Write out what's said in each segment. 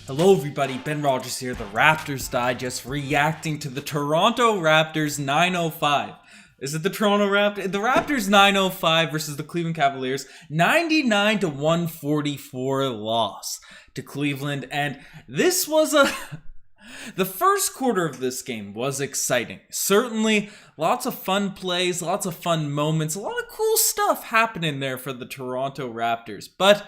Hello everybody, Ben Rogers here, the Raptors Digest, reacting to the Toronto Raptors 905. Is it the Toronto Raptors? The Raptors 905 versus the Cleveland Cavaliers, 99-144 loss to Cleveland, and this was the first quarter of this game was exciting. Certainly, lots of fun plays, lots of fun moments, a lot of cool stuff happening there for the Toronto Raptors, but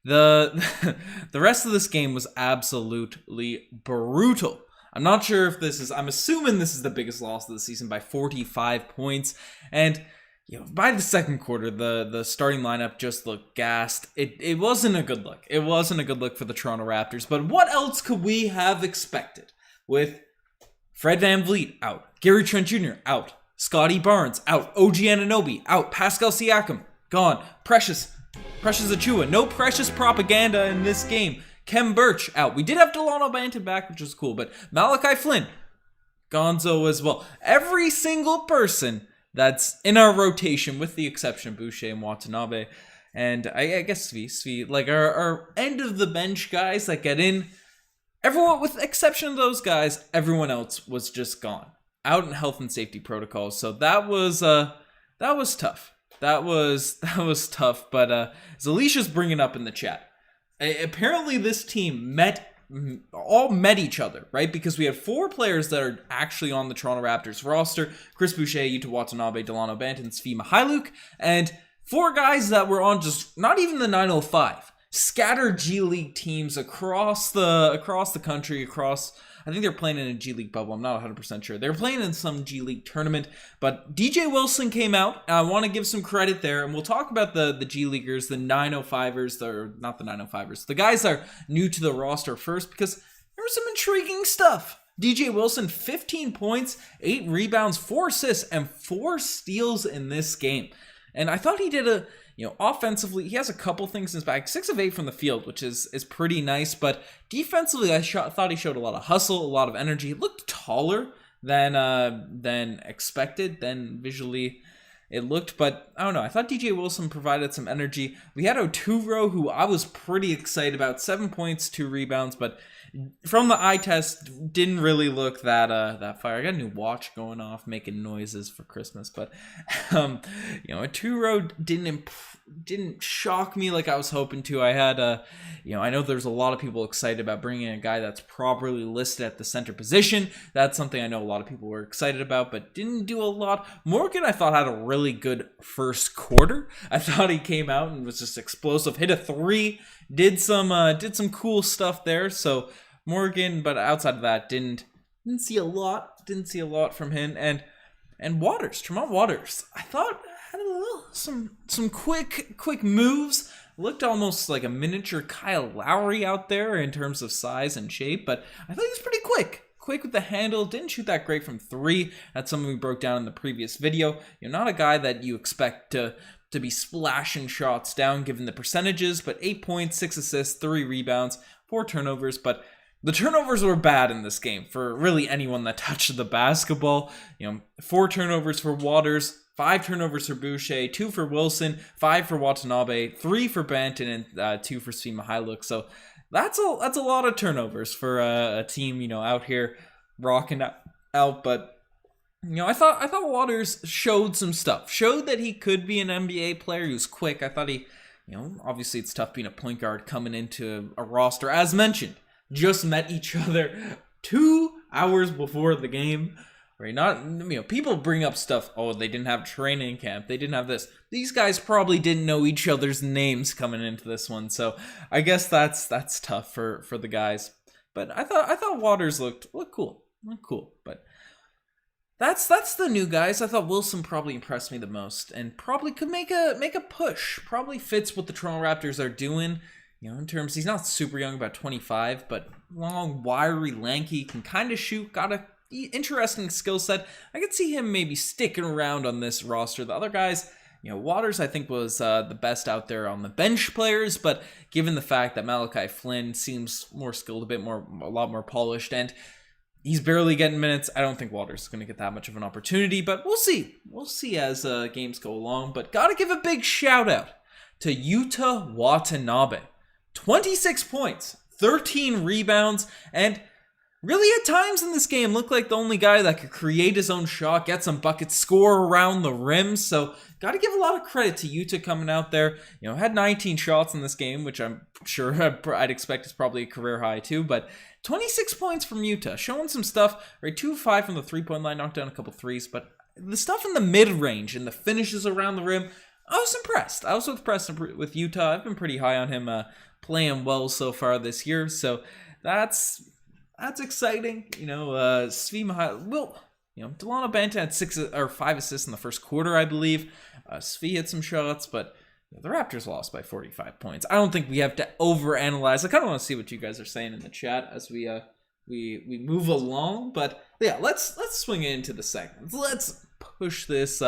the rest of this game was absolutely brutal. I'm not sure if I'm assuming this is the biggest loss of the season by 45 points. And by the second quarter, the starting lineup just looked gassed. It wasn't a good look. It wasn't a good look for the Toronto Raptors. But what else could we have expected? With Fred VanVleet out, Gary Trent Jr. out, Scottie Barnes out, OG Anunoby out, Pascal Siakam gone, Precious Achiuwa. No Precious propaganda in this game. Kem Birch out. We did have Delano Banton back, which was cool, but Malachi Flynn, Gonzo as well. Every single person that's in our rotation, with the exception of Boucher and Watanabe, and I guess Svi, like our end of the bench guys that get in, everyone, with the exception of those guys, everyone else was just gone. Out in health and safety protocols. So that was tough. That was tough, but as Alicia's bringing up in the chat, apparently this team all met each other, right? Because we had 4 players that are actually on the Toronto Raptors roster: Chris Boucher, Yuta Watanabe, Delano Banton, Svi Mykhailiuk, and 4 guys that were on just not even the 905. Scattered G League teams across the country, I think they're playing in a G League bubble. I'm not 100% sure. They're playing in some G League tournament, but DJ Wilson came out. I want to give some credit there, and we'll talk about the G Leaguers, the 905ers, or not the 905ers, the guys that are new to the roster first, because there was some intriguing stuff. DJ Wilson, 15 points, 8 rebounds, 4 assists, and 4 steals in this game. And I thought he did offensively, he has a couple things in his bag. 6 of 8 from the field, which is pretty nice. But defensively, I thought he showed a lot of hustle, a lot of energy. He looked taller than expected, than visually it looked. But I don't know. I thought DJ Wilson provided some energy. We had Oturo, who I was pretty excited about. 7 points, 2 rebounds, but from the eye test, didn't really look that fire. I got a new watch going off, making noises for Christmas, but Oturo didn't shock me like I was hoping to. I had I know there's a lot of people excited about bringing in a guy that's properly listed at the center position. That's something I know a lot of people were excited about, but didn't do a lot. Morgan, I thought, had a really good first quarter. I thought he came out and was just explosive. Hit a 3, did some cool stuff there. So Morgan, but outside of that, didn't see a lot. Didn't see a lot from him. And Tremont Waters, I thought had some quick moves. Looked almost like a miniature Kyle Lowry out there in terms of size and shape, but I thought he was pretty quick with the handle. Didn't shoot that great from 3. That's something we broke down in the previous video. Not a guy that you expect to be splashing shots down given the percentages, but 8 points, 6 assists, 3 rebounds, 4 turnovers. But the turnovers were bad in this game for really anyone that touched the basketball. 4 turnovers for Waters, 5 turnovers for Boucher, 2 for Wilson, 5 for Watanabe, 3 for Banton, and 2 for Svi Mykhailiuk. So that's a lot of turnovers for a team out here rocking out. But I thought Waters showed some stuff. Showed that he could be an NBA player. He was quick. I thought he, obviously it's tough being a point guard coming into a roster. As mentioned, just met each other 2 hours before the game. Right? Not, people bring up stuff. Oh, they didn't have training camp. They didn't have this. These guys probably didn't know each other's names coming into this one. So I guess that's tough for the guys. But I thought Waters looked cool. But that's the new guys. I thought Wilson probably impressed me the most and probably could make a push. Probably fits what the Toronto Raptors are doing. In terms, he's not super young, about 25, but long, wiry, lanky, can kind of shoot, got a interesting skill set. I could see him maybe sticking around on this roster. The other guys, Waters, I think, was the best out there on the bench players, but given the fact that Malachi Flynn seems more skilled, a lot more polished, and he's barely getting minutes, I don't think Waters is going to get that much of an opportunity, but we'll see. We'll see as games go along, but gotta give a big shout out to Yuta Watanabe. 26 points, 13 rebounds, and really at times in this game looked like the only guy that could create his own shot, get some buckets, score around the rim. So got to give a lot of credit to Yuta coming out there. Had 19 shots in this game, which I'm sure I'd expect is probably a career high too, but 26 points from Yuta, showing some stuff, right? 2 of 5 from the 3-point line, knocked down a couple threes, but the stuff in the mid-range and the finishes around the rim, I was impressed. I was impressed with Yuta. I've been pretty high on him playing well so far this year, so that's exciting. Delano Banton had 5 assists in the first quarter, I believe. Svi hit some shots, but the Raptors lost by 45 points. I don't think we have to overanalyze. I kind of want to see what you guys are saying in the chat as we move along. But yeah, let's swing into the segments. Let's push this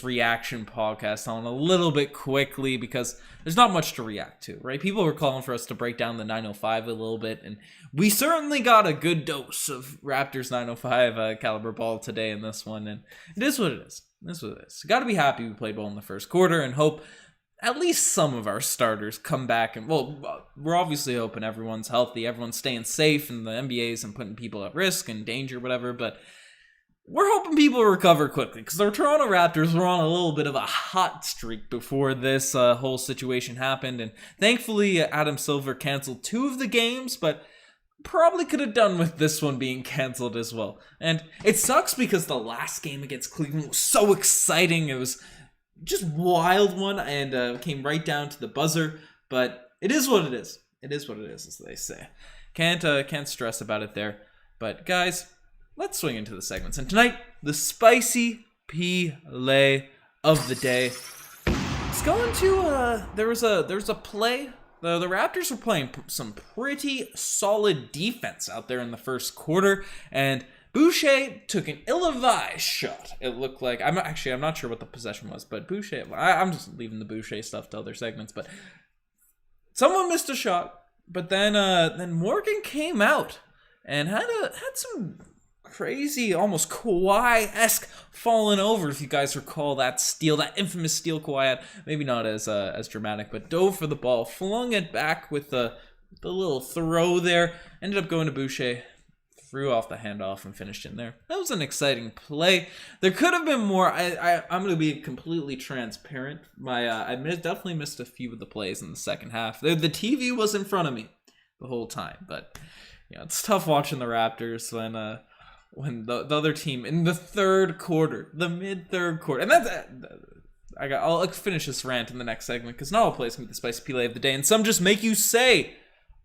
reaction podcast on a little bit quickly because there's not much to react to, right? People were calling for us to break down the 905 a little bit, and we certainly got a good dose of Raptors 905 caliber ball today in this one, and it is what it is. That's what it is. Got to be happy we played well in the first quarter and hope at least some of our starters come back. And, well, we're obviously hoping everyone's healthy, everyone's staying safe in the NBA isn't putting people at risk and danger, whatever, but we're hoping people recover quickly because the Toronto Raptors were on a little bit of a hot streak before this whole situation happened. And thankfully, Adam Silver canceled 2 of the games, but probably could have done with this one being canceled as well. And it sucks because the last game against Cleveland was so exciting. It was just wild one and came right down to the buzzer. But it is what it is. It is what it is, as they say. Can't stress about it there. But guys, let's swing into the segments. And tonight, the spicy play of the day. It's going to there was a play. The Raptors were playing some pretty solid defense out there in the first quarter, and Boucher took an ill-advised shot. It looked like I'm not sure what the possession was, but Boucher. I'm just leaving the Boucher stuff to other segments, but someone missed a shot. But then Morgan came out and had some crazy, almost Kawhi-esque falling over, if you guys recall that steal, that infamous steal Kawhi had. Maybe not as dramatic, but dove for the ball, flung it back with the little throw there, ended up going to Boucher, threw off the handoff and finished in there. That was an exciting play. There could have been more. I'm going to be completely transparent. I definitely missed a few of the plays in the second half. The TV was in front of me the whole time, but it's tough watching the Raptors when the other team in the third quarter, the mid-third quarter, and I'll finish this rant in the next segment because not all plays can be the spicy play of the day, and some just make you say,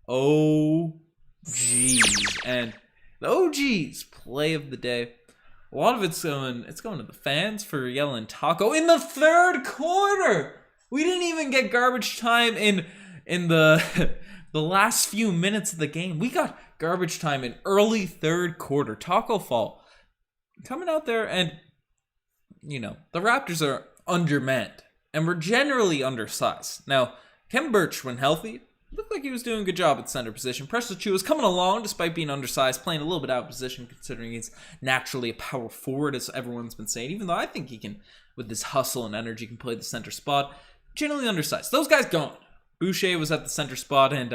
"Oh, geez," and the OG's play of the day. A lot of it's going to the fans for yelling Tacko in the third quarter. We didn't even get garbage time in the the last few minutes of the game. We got garbage time in early third quarter. Tacko Fall coming out there, and the Raptors are undermanned and we're generally undersized. Now, Khem Birch, when healthy, looked like he was doing a good job at center position. Precious Achiuwa was coming along despite being undersized, playing a little bit out of position considering he's naturally a power forward, as everyone's been saying, even though I think he can, with his hustle and energy, can play the center spot. Generally undersized. Those guys gone. Boucher was at the center spot, and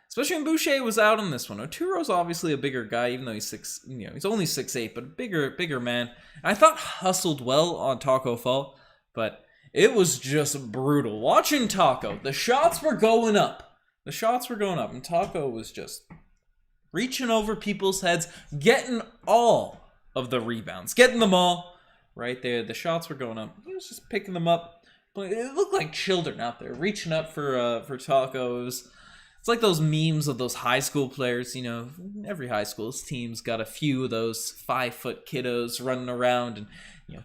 especially when Boucher was out on this one. Oturo's obviously a bigger guy, even though he's he's only 6'8", but a bigger man. And I thought hustled well on Tacko Fall, but it was just brutal. Watching Tacko, the shots were going up. And Tacko was just reaching over people's heads, getting all of the rebounds, getting them all right there. The shots were going up. He was just picking them up. It looked like children out there reaching up for Tacko. It's like those memes of those high school players. Every high school's team's got a few of those 5-foot kiddos running around, and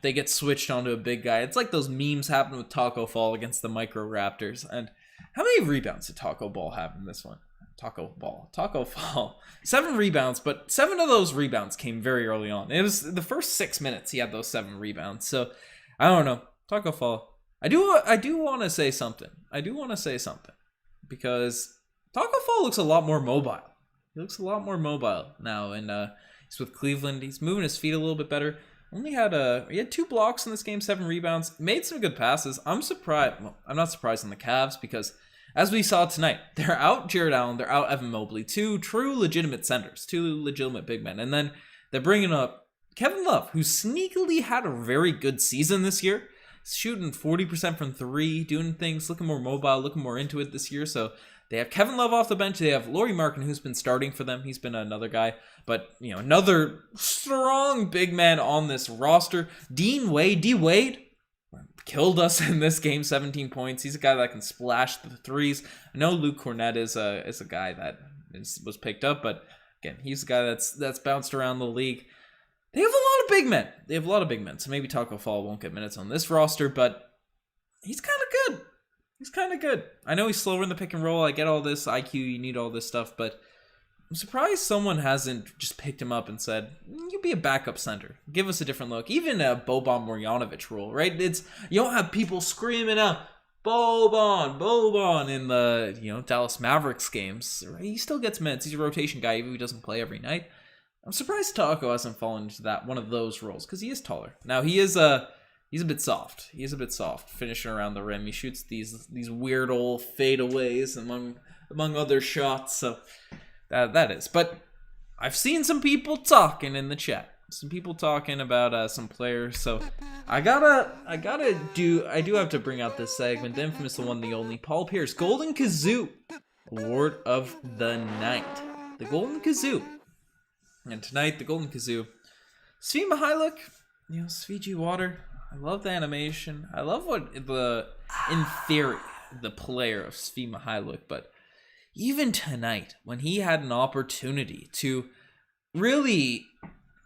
they get switched onto a big guy. It's like those memes happen with Tacko Fall against the Micro Raptors. And how many rebounds did Tacko Ball have in this one? Tacko Fall. 7 rebounds, but 7 of those rebounds came very early on. It was the first 6 minutes he had those 7 rebounds. So I don't know. Tacko Fall. I do want to say something. Because Tacko Fall looks a lot more mobile. He looks a lot more mobile now, and he's with Cleveland. He's moving his feet a little bit better. He had 2 blocks in this game, 7 rebounds, made some good passes. I'm surprised. Well, I'm not surprised on the Cavs because as we saw tonight, they're out Jared Allen, they're out Evan Mobley, two true legitimate centers, two legitimate big men. And then they're bringing up Kevin Love, who sneakily had a very good season this year, shooting 40% from three, doing things, looking more mobile, looking more into it this year. So they have Kevin Love off the bench. They have Lauri Markkanen, who's been starting for them. He's been another guy. But, another strong big man on this roster. D Wade killed us in this game, 17 points. He's a guy that can splash the threes. I know Luke Cornett is a guy that was picked up, but again, he's a guy that's bounced around the league. They have a lot of big men. So maybe Tacko Fall won't get minutes on this roster, but he's kind of good. I know he's slower in the pick and roll. I get all this IQ, you need all this stuff, but I'm surprised someone hasn't just picked him up and said, you be a backup center. Give us a different look. Even a Boban Marjanovic role, right? You don't have people screaming out, Boban in the Dallas Mavericks games. Right? He still gets minutes. He's a rotation guy, even if he doesn't play every night. I'm surprised Tacko hasn't fallen into one of those roles, because he is taller. Now, he's a bit soft. Finishing around the rim. He shoots these weird old fadeaways among other shots. So that is. But I've seen some people talking in the chat. Some people talking about some players. So I do have to bring out this segment. The infamous, the one, the only, Paul Pierce, Golden Kazoo Award of the Night. The Golden Kazoo. And tonight, the Golden Kazoo, Svi Mykhailiuk, Svi Water. I love the animation. I love in theory, the player of Svi Mykhailiuk. But even tonight, when he had an opportunity to really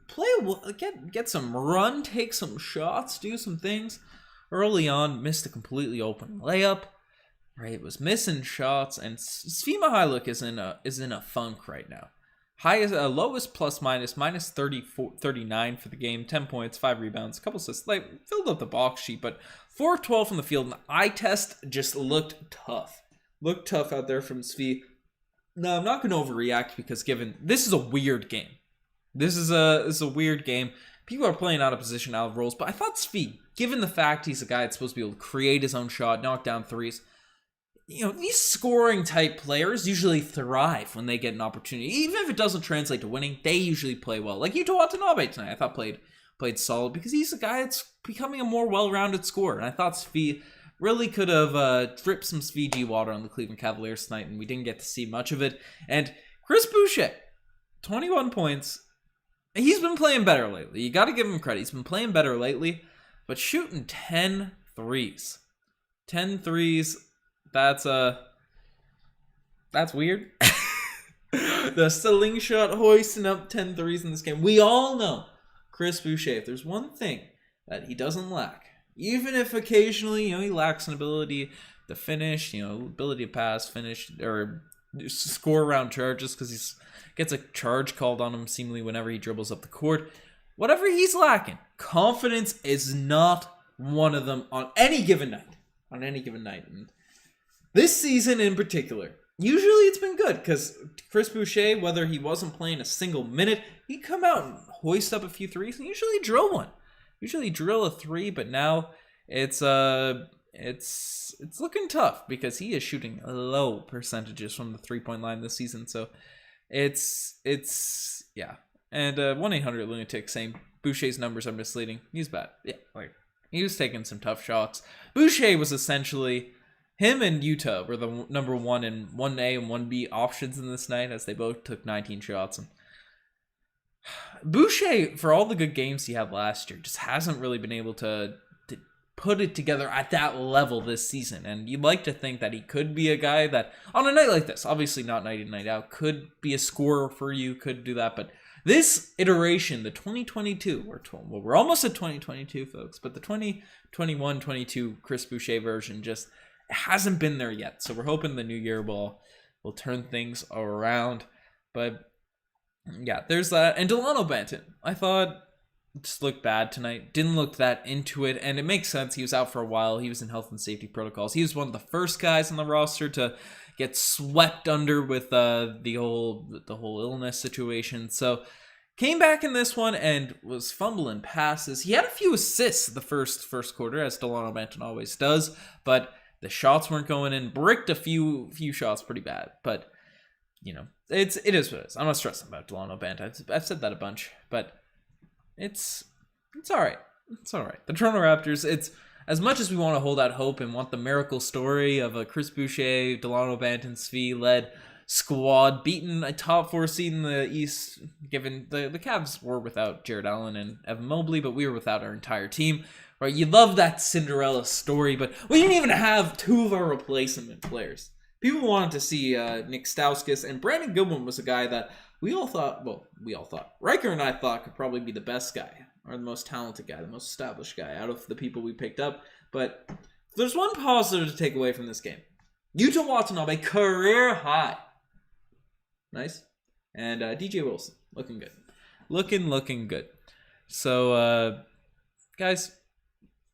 play, get some run, take some shots, do some things, early on, missed a completely open layup. Right, was missing shots, and Svi Mykhailiuk is in a funk right now. Lowest plus minus 39 for the game, 10 points, 5 rebounds, a couple assists, filled up the box sheet, but 4-12 from the field, and the eye test just looked tough out there from Svi. Now, I'm not going to overreact, because this is a weird game. This is a weird game. People are playing out of position, out of roles, but I thought Svi, given the fact he's a guy that's supposed to be able to create his own shot, knock down threes, these scoring type players usually thrive when they get an opportunity. Even if it doesn't translate to winning, they usually play well. Like Yuta Watanabe tonight, I thought played solid, because he's a guy that's becoming a more well-rounded scorer. And I thought Svi really could have dripped some Svi water on the Cleveland Cavaliers tonight, and we didn't get to see much of it. And Chris Boucher, 21 points. He's been playing better lately. You got to give him credit. He's been playing better lately, but shooting 10 threes. 10 threes. That's weird. The slingshot hoisting up 10 threes in this game. We all know Chris Boucher, if there's one thing that he doesn't lack, even if occasionally, he lacks an ability to finish, ability to pass, finish, or score around charges, because he gets a charge called on him seemingly whenever he dribbles up the court. Whatever he's lacking, confidence is not one of them on any given night. And this season in particular, usually it's been good, because Chris Boucher, whether he wasn't playing a single minute, he'd come out and hoist up a few threes and usually drill one. Usually drill a three, but now it's looking tough, because he is shooting low percentages from the 3-point line this season. So it's yeah. And 1-800-LUNATIC saying Boucher's numbers are misleading. He's bad. Yeah, he was taking some tough shots. Boucher was essentially, him and Yuta were the number 1 and 1A and 1B options in this night, as they both took 19 shots. And Boucher, for all the good games he had last year, just hasn't really been able to put it together at that level this season. And you'd like to think that he could be a guy that, on a night like this, obviously not night in, night out, could be a scorer for you, could do that. But this iteration, the 2022, we're almost at 2022, folks, but the 2021-22 Chris Boucher version just hasn't been there yet. So we're hoping the new year will turn things around. But yeah, there's that. And Delano Banton, I thought, just looked bad tonight. Didn't look that into it, and it makes sense. He was out for a while. He was in health and safety protocols. He was one of the first guys on the roster to get swept under with the whole illness situation. So came back in this one and was fumbling passes. He had a few assists the first quarter, as Delano Banton always does, but The shots weren't going in. Bricked a few shots pretty bad, but you know, it is what it is. I'm not stressing about Delano Banton. I've said that a bunch, but it's all right. It's all right. The Toronto Raptors, it's as much as we want to hold out hope and want the miracle story of a Chris Boucher, Delano Banton, Svi-led squad beating a top 4 seed in the East, given the Cavs were without Jared Allen and Evan Mobley, but we were without our entire team. Right? You love that Cinderella story, but we didn't even have 2 of our replacement players. People wanted to see Nick Stauskas, and Brandon Goodwin was a guy that we all thought, Riker and I thought could probably be the best guy, or the most talented guy, the most established guy out of the people we picked up. But there's one positive to take away from this game. Yuta Watanabe, career high. Nice. And DJ Wilson, looking good. Looking good. So, guys,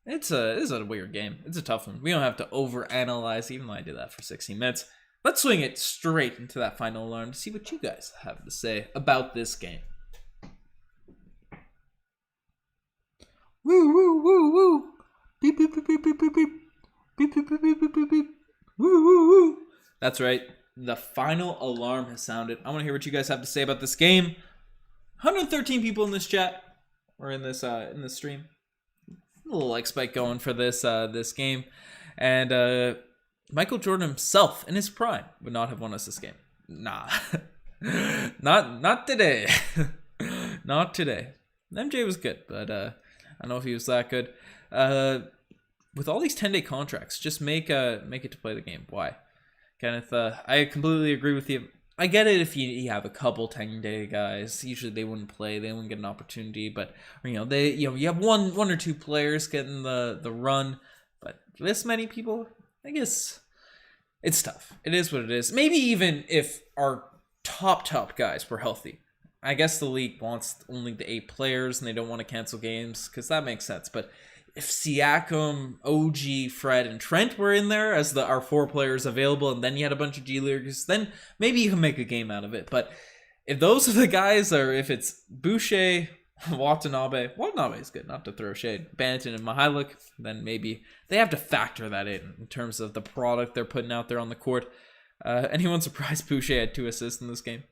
It's a weird game. It's a tough one. We don't have to overanalyze, even though I did that for 16 minutes. Let's swing it straight into that final alarm to see what you guys have to say about this game. Woo, woo, woo, woo. Beep, beep, beep, beep, beep, beep, beep. Beep, beep, beep, beep, beep, beep, beep. Woo, woo, woo. That's right. The final alarm has sounded. I want to hear what you guys have to say about this game. 113 people in this chat, or in this stream. A little like spike going for this game, and Michael Jordan himself in his prime would not have won us this game. Nah, not today. Not today. MJ was good, but I don't know if he was that good. With all these 10-day contracts, just make it to play the game. Why, Kenneth? I completely agree with you. I get it if you have a couple 10-day guys. Usually they wouldn't play, they wouldn't get an opportunity. But you have one or two players getting the run. But this many people, I guess it's tough. It is what it is. Maybe even if our top guys were healthy, I guess the league wants only the 8 players and they don't want to cancel games because that makes sense. But if Siakam, OG, Fred, and Trent were in there as our 4 players available, and then you had a bunch of G Leaguers, then maybe you can make a game out of it. But if those are the guys, or if it's Boucher, Watanabe is good, not to throw shade, Banton and Mihailik, then maybe they have to factor that in terms of the product they're putting out there on the court. Anyone surprised Boucher had 2 assists in this game?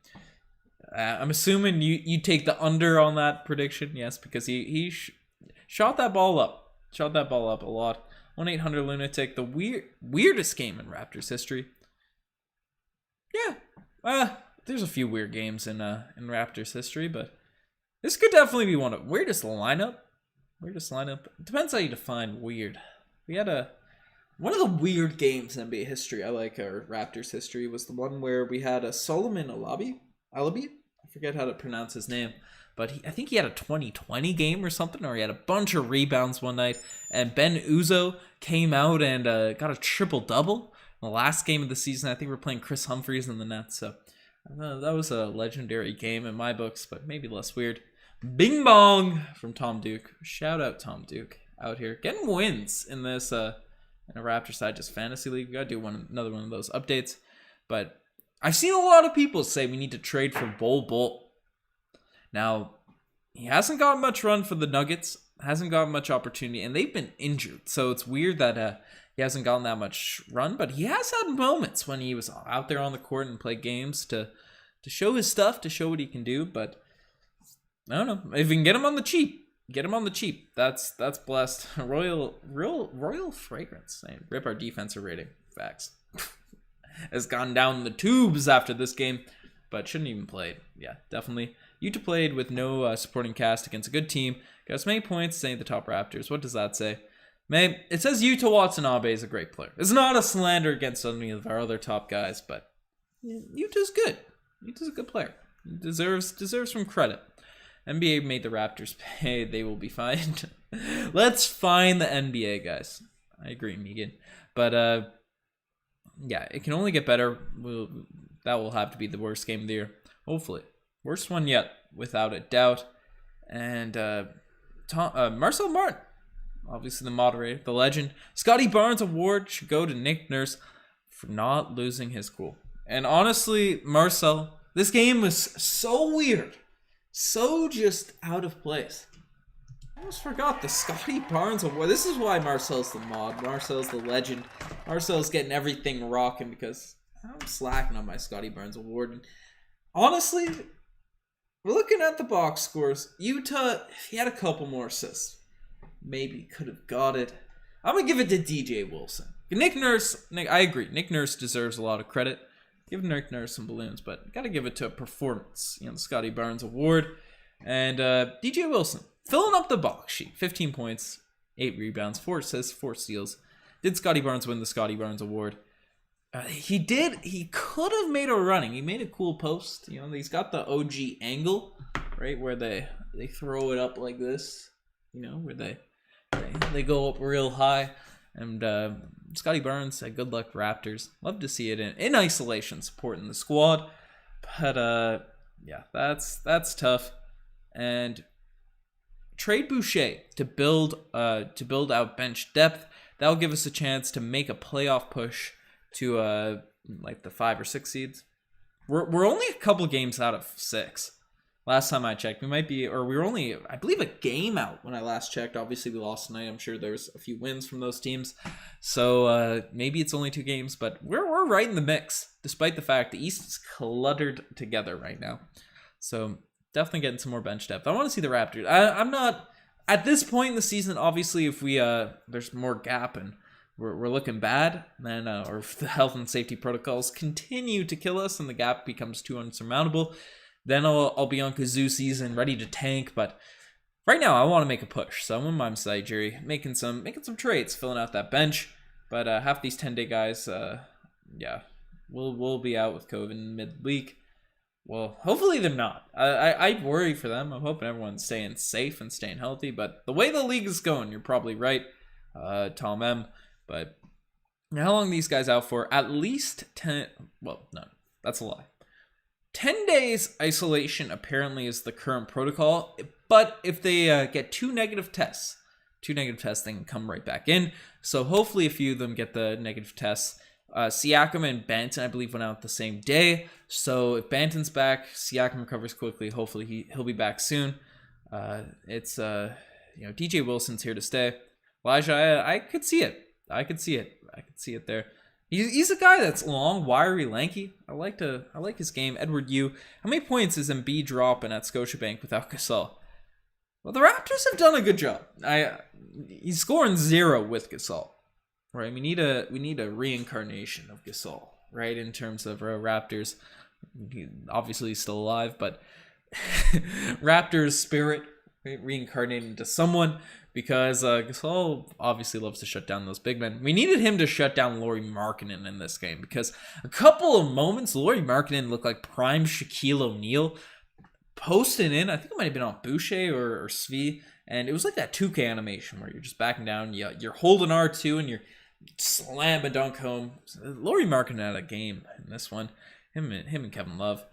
I'm assuming you take the under on that prediction, yes, because he shot that ball up. Shot that ball up a lot. 1-800-LUNATIC, the weirdest game in Raptors history. Yeah, there's a few weird games in Raptors history, but this could definitely be one of weirdest lineup. It depends how you define weird. We had one of the weird games in NBA history. I like our Raptors history was the one where we had a Solomon Alabi. I forget how to pronounce his name. But I think he had a 2020 game or something, or he had a bunch of rebounds one night. And Ben Uzo came out and got a triple-double in the last game of the season. I think we're playing Chris Humphries in the Nets. So that was a legendary game in my books, but maybe less weird. Bing bong from Tom Duke. Shout out Tom Duke out here. Getting wins in this in a Raptors Digest Fantasy League. We got to do another one of those updates. But I've seen a lot of people say we need to trade for Bol Bol. Now, he hasn't gotten much run for the Nuggets, hasn't gotten much opportunity, and they've been injured. So it's weird that he hasn't gotten that much run, but he has had moments when he was out there on the court and played games to show his stuff, to show what he can do. But I don't know. If we can get him on the cheap, that's blessed. Royal Fragrance, rip our defensive rating. Facts. Has gone down the tubes after this game, but shouldn't even play. Yeah, definitely. Yuta played with no supporting cast against a good team. Got as many points as any of the top Raptors. What does that say? It says Yuta Watanabe is a great player. It's not a slander against any of our other top guys, but Yuta's good. Yuta's a good player. He deserves some credit. NBA made the Raptors pay. They will be fined. Let's find the NBA, guys. I agree, Megan. But, yeah, it can only get better. That will have to be the worst game of the year. Hopefully. Worst one yet, without a doubt. And Marcel Martin, obviously the moderator, the legend. Scottie Barnes award should go to Nick Nurse for not losing his cool. And honestly, Marcel, this game was so weird. So just out of place. I almost forgot the Scottie Barnes award. This is why Marcel's the mod. Marcel's the legend. Marcel's getting everything rocking because I'm slacking on my Scottie Barnes award. And honestly, looking at the box scores, Yuta, if he had a couple more assists, maybe could have got it. I'm going to give it to DJ Wilson. Nick Nurse, I agree. Nick Nurse deserves a lot of credit. Give Nick Nurse some balloons, but got to give it to a performance. You know, the Scottie Barnes award. And DJ Wilson, filling up the box sheet. 15 points, 8 rebounds, 4 assists, 4 steals. Did Scottie Barnes win the Scottie Barnes award? He did. He could have made a running. He made a cool post. You know, he's got the OG angle, right, where they throw it up like this. You know, where they go up real high. And Scottie Barnes said, "Good luck, Raptors." Love to see it in isolation, supporting the squad. But yeah, that's tough. And trade Boucher to build out bench depth. That'll give us a chance to make a playoff push to like the 5 or 6 seeds. We're only a couple games out of 6. Last time I checked, we were only, I believe, a game out when I last checked. Obviously, we lost tonight. I'm sure there's a few wins from those teams. So maybe it's only 2 games, but we're right in the mix, despite the fact the East is cluttered together right now. So definitely getting some more bench depth. I want to see the Raptors. I'm not, at this point in the season, obviously, if we there's more gap and we're looking bad, then or if the health and safety protocols continue to kill us and the gap becomes too unsurmountable, then I'll be on kazoo season, ready to tank. But right now, I want to make a push. So I'm on my side, Jerry, making some trades, filling out that bench. But half these 10-day guys, yeah, we'll be out with COVID in mid-week. Well, hopefully they're not. I worry for them. I'm hoping everyone's staying safe and staying healthy. But the way the league is going, you're probably right, Tom M. But how long are these guys out for? At least 10. Well, no, that's a lie. 10 days isolation apparently is the current protocol, but if they get 2 negative tests, they can come right back in. So hopefully a few of them get the negative tests. Siakam and Banton, I believe, went out the same day. So if Banton's back, Siakam recovers quickly. Hopefully he'll be back soon. It's DJ Wilson's here to stay. Elijah, I could see it. I could see it there. He's a guy that's long, wiry, lanky. I like his game. Edward Yu. How many points is Embiid dropping at Scotiabank without Gasol? Well, the Raptors have done a good job. He's scoring 0 with Gasol. Right? We need a reincarnation of Gasol, right? In terms of Raptors. Obviously he's still alive, but Raptors spirit, right? Reincarnated into someone. Because Gasol obviously loves to shut down those big men. We needed him to shut down Lauri Markkanen in this game. Because a couple of moments, Lauri Markkanen looked like prime Shaquille O'Neal. Posting in, I think it might have been on Boucher or Svi. And it was like that 2K animation where you're just backing down. You're holding R2 and you're slam a dunk home. Lauri Markkanen had a game in this one. Him and Kevin Love.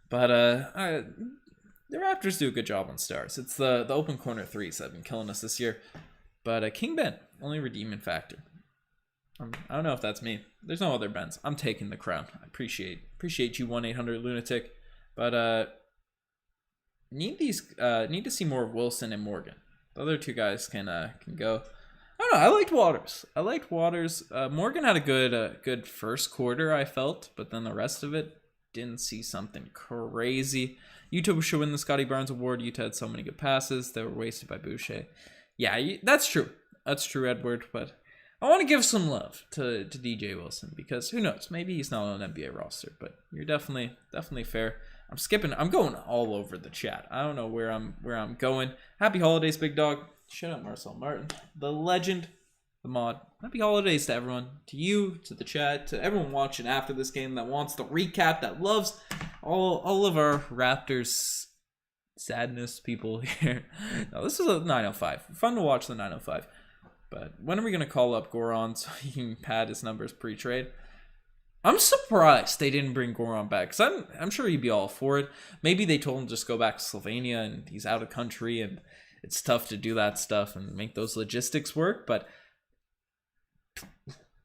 But the Raptors do a good job on stars. It's the open corner threes that have been killing us this year. But King Ben, only redeeming factor. I don't know if that's me. There's no other Bens. I'm taking the crown. I appreciate you, 1-800-Lunatic. But need to see more of Wilson and Morgan. The other 2 guys can go. I don't know. I liked Waters. Morgan had a good first quarter, I felt, but then the rest of it didn't see something crazy. Yuta should win the Scottie Barnes award. Yuta had so many good passes that were wasted by Boucher. Yeah, that's true. That's true, Edward. But I want to give some love to DJ Wilson because who knows? Maybe he's not on an NBA roster. But you're definitely fair. I'm going all over the chat. I don't know where I'm going. Happy holidays, big dog. Shut up, Marcel Martin, the legend, the mod. Happy holidays to everyone, to you, to the chat, to everyone watching after this game that wants the recap, that loves all of our Raptors sadness people here. No, this is a 905. Fun to watch the 905. But when are we going to call up Goran so he can pad his numbers pre-trade? I'm surprised they didn't bring Goran back, because I'm sure he'd be all for it. Maybe they told him just go back to Slovenia and he's out of country and it's tough to do that stuff and make those logistics work, but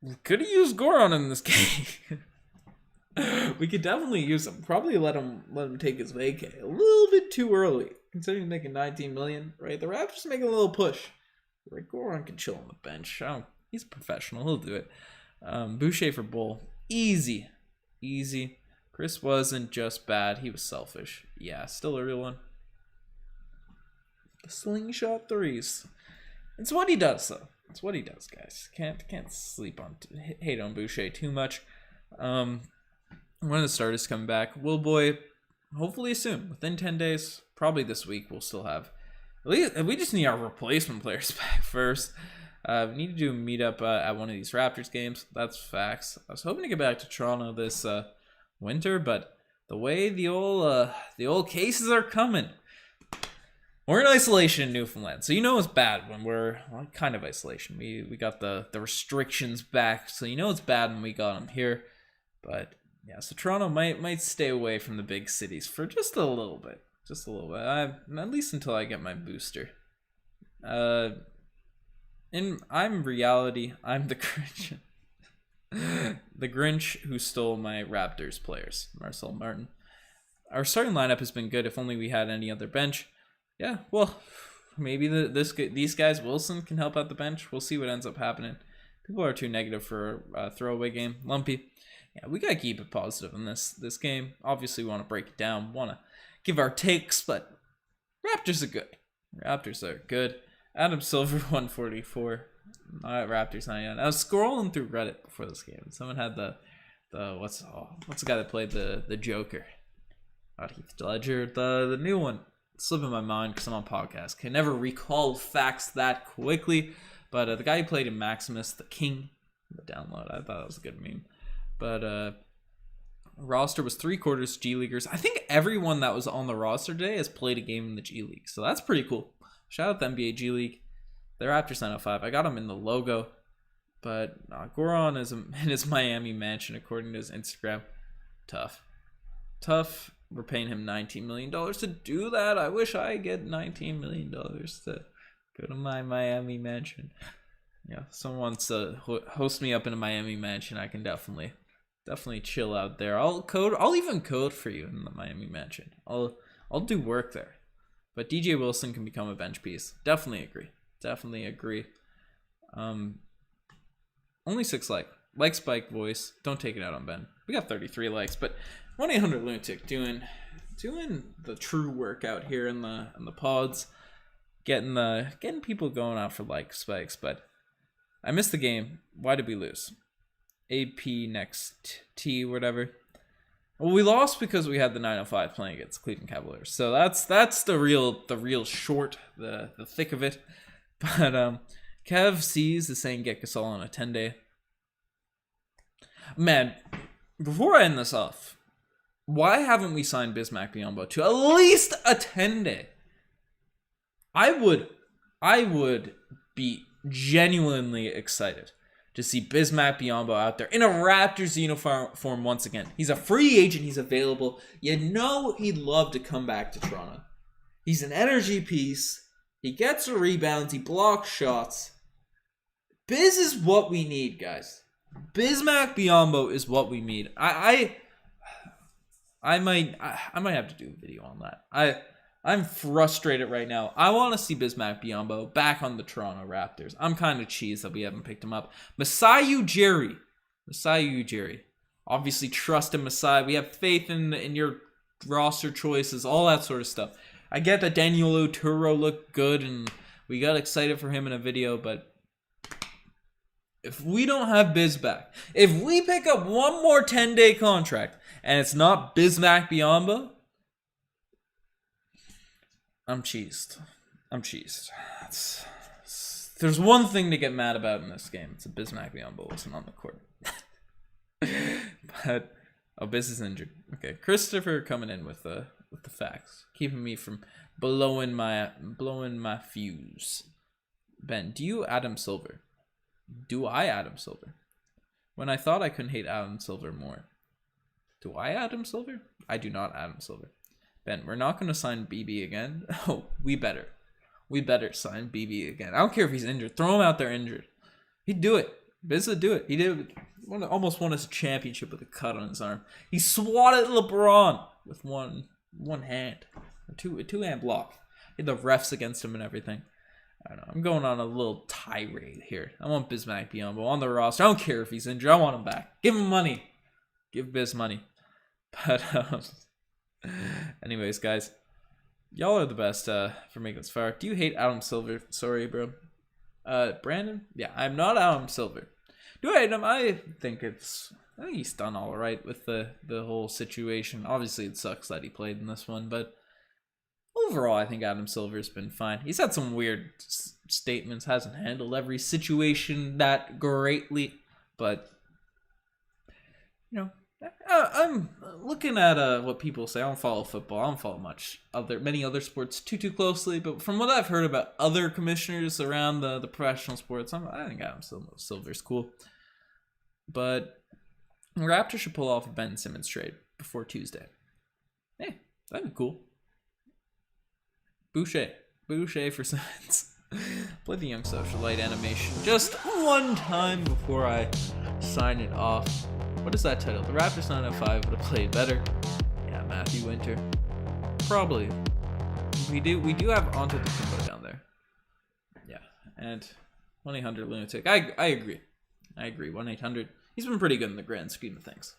we could have used Goran in this game. We could definitely use him. Probably let him take his vacay a little bit too early. considering making 19 million, right? The Raptors making a little push. Right, Goran can chill on the bench. He's a professional. He'll do it. Boucher for Bull. Easy. Chris wasn't just bad. He was selfish. Yeah, still a real one. The slingshot threes. It's what he does, though. It's what he does, guys. Can't hate on Boucher too much. One of the starters coming back. Will Boy, hopefully soon. Within 10 days. Probably this week we'll still have. At least we just need our replacement players back first. We need to do a meetup at one of these Raptors games. That's facts. I was hoping to get back to Toronto this winter, but the way the old cases are coming, we're in isolation in Newfoundland, so you know it's bad when we're kind of isolation. We got the restrictions back, so you know it's bad when we got them here. But yeah, so Toronto might stay away from the big cities for just a little bit. At least until I get my booster. I'm reality. I'm the Grinch. The Grinch who stole my Raptors players. Marcel Martin. Our starting lineup has been good. If only we had any other bench. Yeah, well, maybe these guys, Wilson, can help out the bench. We'll see what ends up happening. People are too negative for a throwaway game. Lumpy. Yeah, we got to keep it positive in this game. Obviously, we want to break it down. Want to give our takes, but Raptors are good. Adam Silver 144. Raptors 99. I was scrolling through Reddit before this game. Someone had the what's the guy that played the Joker? Not Heath Ledger. The new one. It's slipping my mind because I'm on podcast. Can never recall facts that quickly. But the guy who played in Maximus, the King, the download. I thought that was a good meme. But roster was 3/4 G Leaguers. I think everyone that was on the roster today has played a game in the G League. So that's pretty cool. Shout out the NBA G League. The Raptors 905. I got him in the logo. But Goran is in his Miami mansion, according to his Instagram. Tough. We're paying him $19 million to do that. I wish I get $19 million to go to my Miami mansion. Yeah, if someone wants to host me up in a Miami mansion, I can definitely chill out there. I'll even code for you in the Miami mansion. I'll do work there. But DJ Wilson can become a bench piece. Definitely agree. Only 6 like Spike voice. Don't take it out on Ben. We got 33 likes, but 1-800-Lunatic doing the true workout here in the pods, getting people going out for like spikes. But I missed the game. Why did we lose? AP next T whatever. Well, we lost because we had the 905 playing against Cleveland Cavaliers. So that's the real short, the thick of it. But Kev C's is saying get Gasol on a 10-day. Man, before I end this off, why haven't we signed Bismack Biyombo to at least a 10-day? I would be genuinely excited to see Bismack Biyombo out there in a Raptors uniform once again. He's a free agent. He's available. You know he'd love to come back to Toronto. He's an energy piece. He gets the rebounds. He blocks shots. Biz is what we need, guys. Bismack Biyombo is what we need. I might have to do a video on that. I'm frustrated right now. I want to see Bismack Biyombo back on the Toronto Raptors. I'm kind of cheesed that we haven't picked him up. Masai Ujiri. Obviously trust in Masai. We have faith in your roster choices, all that sort of stuff. I get that Daniel Oturo looked good and we got excited for him in a video, but if we don't have Biz back, if we pick up one more 10-day contract and it's not Bismack Biyombo, I'm cheesed. There's one thing to get mad about in this game. It's that Bismack Biyombo wasn't on the court. But Biz is injured. Okay, Christopher coming in with the facts, keeping me from blowing my fuse. Ben, do you Adam Silver? Do I Adam Silver? When I thought I couldn't hate Adam Silver more. Do I Adam Silver? I do not Adam Silver. Ben, we're not going to sign BB again. Oh, we better. We better sign BB again. I don't care if he's injured. Throw him out there injured. He'd do it. Biz would do it. He did. Almost won us a championship with a cut on his arm. He swatted LeBron with one hand. A two-hand block. the refs against him and everything. I don't know. I'm going on a little tirade here. I want Bismack Biyombo on the roster. I don't care if he's injured. I want him back. Give him money. Give Biz money. But anyways, guys, y'all are the best for making this far. Do you hate Adam Silver? Sorry, bro. Brandon? Yeah, I'm not Adam Silver. Do I hate him? I think he's done all right with the whole situation. Obviously, it sucks that he played in this one, but overall, I think Adam Silver's been fine. He's had some weird statements, hasn't handled every situation that greatly, but you know, I'm looking at what people say. I don't follow football. I don't follow many other sports too closely. But from what I've heard about other commissioners around the professional sports, I think Adam Silver's cool. But Raptors should pull off a Ben Simmons trade before Tuesday. Hey, that'd be cool. Boucher for Simmons. Play the Young Socialite animation just one time before I sign it off. What is that title? The Raptors 905 would have played better. Yeah, Matthew Winter. Probably. We do have Antetokounmpo down there. Yeah, and 1-800-Lunatic. I agree. 1-800. He's been pretty good in the grand scheme of things.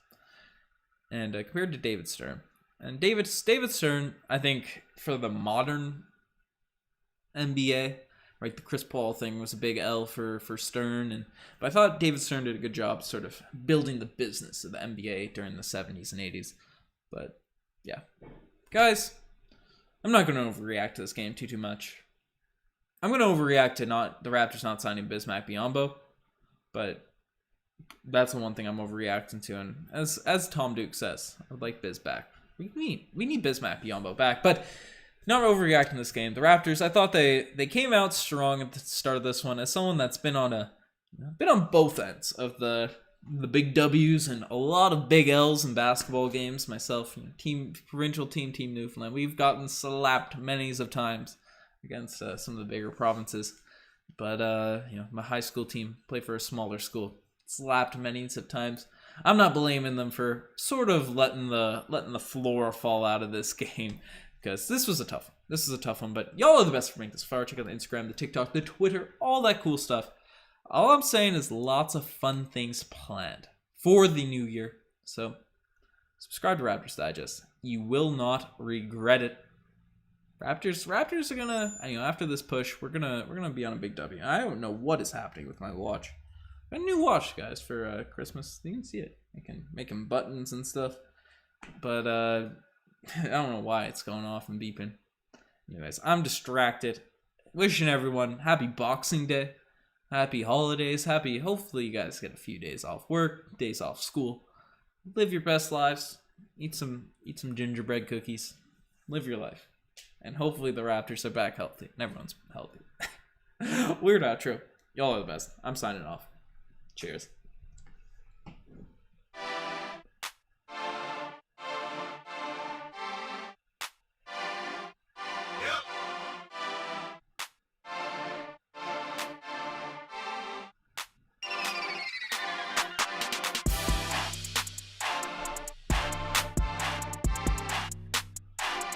And compared to David Stern. And David Stern, I think, for the modern NBA, right, the Chris Paul thing was a big L for Stern, but I thought David Stern did a good job sort of building the business of the NBA during the 70s and 80s. But yeah, guys, I'm not going to overreact to this game too much. I'm going to overreact to the Raptors not signing Bismack Biyombo, but that's the one thing I'm overreacting to. And as Tom Duke says, I'd like Biz back. We need Bismack Biyombo back, but not overreacting this game. The Raptors, I thought they came out strong at the start of this one. As someone that's been on both ends of the big W's and a lot of big L's in basketball games myself, provincial team Newfoundland, we've gotten slapped many of times against some of the bigger provinces. But my high school team played for a smaller school, slapped many of times. I'm not blaming them for sort of letting the floor fall out of this game, because this was a tough one. This is a tough one, but y'all are the best for making this far. Check out the Instagram, the TikTok, the Twitter, all that cool stuff. All I'm saying is lots of fun things planned for the new year. So subscribe to Raptors Digest. You will not regret it. Raptors are gonna, after this push, we're gonna be on a big W. I don't know what is happening with my watch. A new watch, guys, for Christmas. You can see it. I can make them buttons and stuff. But I don't know why it's going off and beeping. Anyways, I'm distracted. Wishing everyone happy Boxing Day. Happy holidays. Hopefully you guys get a few days off work, days off school. Live your best lives. Eat some gingerbread cookies. Live your life. And hopefully the Raptors are back healthy. And everyone's healthy. Weird outro. Y'all are the best. I'm signing off. Cheers.